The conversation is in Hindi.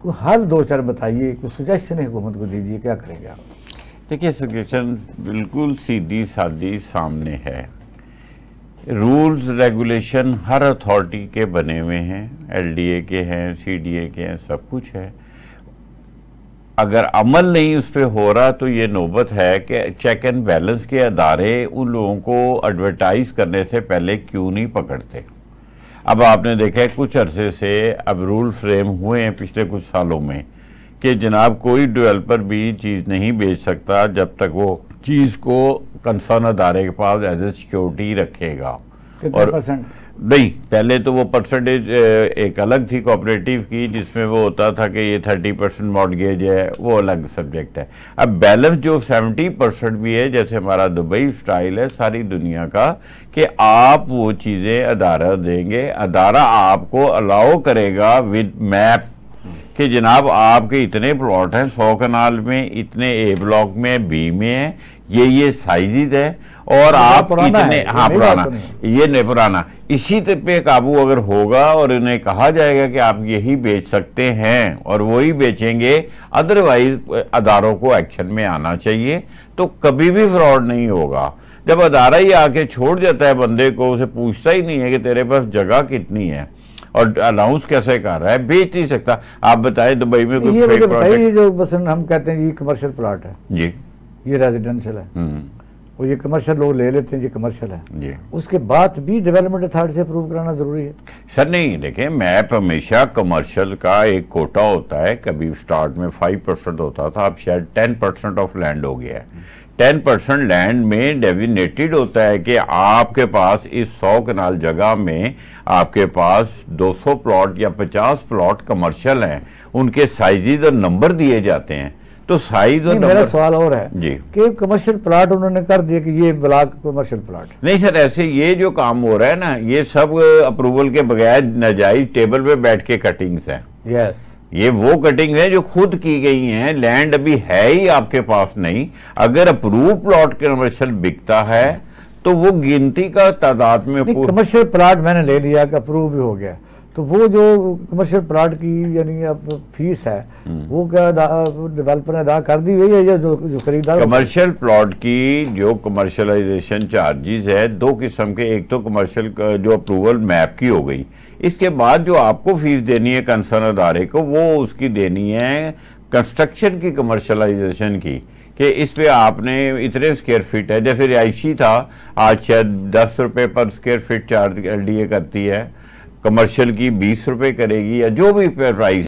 कोई हल दो चार बताइए, कोई सजेशन है हुकूमत को दीजिए, क्या करेंगे आप? देखिए सजेशन बिल्कुल सीधी सादी सामने है। रूल्स रेगुलेशन हर अथॉरिटी के बने हुए हैं, एलडीए के हैं, सीडीए के हैं, सब कुछ है। अगर अमल नहीं उस पर हो रहा तो ये नौबत है कि चेक एंड बैलेंस के अदारे उन लोगों को एडवर्टाइज करने से पहले क्यों नहीं पकड़ते। अब आपने देखा है कुछ अरसे से अब रूल फ्रेम हुए हैं पिछले कुछ सालों में कि जनाब कोई डेवलपर भी चीज़ नहीं बेच सकता जब तक वो चीज़ को कंसर्न अदारे के पास एज ए सिक्योरिटी रखेगा। कितना परसेंट? नहीं, पहले तो वो परसेंटेज एक अलग थी कोऑपरेटिव की, जिसमें वो होता था कि ये 30% मॉर्गेज है, वो अलग सब्जेक्ट है। अब बैलेंस जो 70% भी है, जैसे हमारा दुबई स्टाइल है सारी दुनिया का, कि आप वो चीज़ें अदारा देंगे, अदारा आपको अलाउ करेगा विद मैप कि जनाब आपके इतने प्लॉट हैं 100 कनाल में, इतने ए ब्लॉक में, बी में है, ये साइजेज है और आप इतने, हाँ पुराना, ये नहीं पुराना, इसी पे काबू अगर होगा और इन्हें कहा जाएगा कि आप यही बेच सकते हैं और वही बेचेंगे, अदरवाइज अदारों को एक्शन में आना चाहिए, तो कभी भी फ्रॉड नहीं होगा। जब अदारा ही आके छोड़ जाता है बंदे को, उसे पूछता ही नहीं है कि तेरे पास जगह कितनी है और अनाउंस कैसे कर रहा है, बेच नहीं सकता। आप बताएं दुबई में कोई फेक प्रोजेक्ट? जो बस हम कहते हैं ये कमर्शियल प्लॉट है जी, ये रेजिडेंशियल है, और ये कमर्शियल लोग ले लेते हैं, ये कमर्शियल है जी, उसके बाद भी डेवलपमेंट अथॉरिटी से अप्रूव कराना जरूरी है? सर नहीं, देखें मैप हमेशा कमर्शियल का एक कोटा होता है, कभी स्टार्ट में 5% होता था, अब शायद 10% ऑफ लैंड हो गया है। 10% लैंड में डेविनेटेड होता है कि आपके पास इस 100 कनाल जगह में आपके पास 200 प्लॉट या 50 प्लॉट कमर्शियल हैं, उनके साइजेज और नंबर दिए जाते हैं। तो साइज और मेरा सवाल और है जी कि कमर्शियल प्लॉट उन्होंने कर दिया कि ये ब्लॉक कमर्शियल प्लॉट नहीं सर, ऐसे ये जो काम हो रहा है ना, ये सब अप्रूवल के बगैर नाजायज टेबल पे बैठ के कटिंग्स हैं। यस, ये वो कटिंग है जो खुद की गई हैं, लैंड अभी है ही आपके पास नहीं। अगर अप्रूव प्लॉट कमर्शियल बिकता है तो वो गिनती का तादाद में कमर्शियल प्लॉट मैंने ले लिया कि अप्रूव भी हो गया, तो वो जो कमर्शियल प्लॉट की यानी अब फीस है वो क्या डेवलपर ने अदा कर दी हुई है या जो खरीदार? कमर्शियल प्लॉट की जो कमर्शलाइजेशन चार्जेस है दो किस्म के, एक तो कमर्शियल जो अप्रूवल मैप की हो गई, इसके बाद जो आपको फीस देनी है कंसर्न अदारे को, वो उसकी देनी है कंस्ट्रक्शन की कमर्शलाइजेशन की, कि इस पे आपने इतने स्क्वायर फीट है, जैसे रिहायशी था आज शायद 10 रुपये पर स्क्वायर फीट चार्ज एलडीए करती है, कमर्शियल की 20 रुपये करेगी या जो भी प्राइस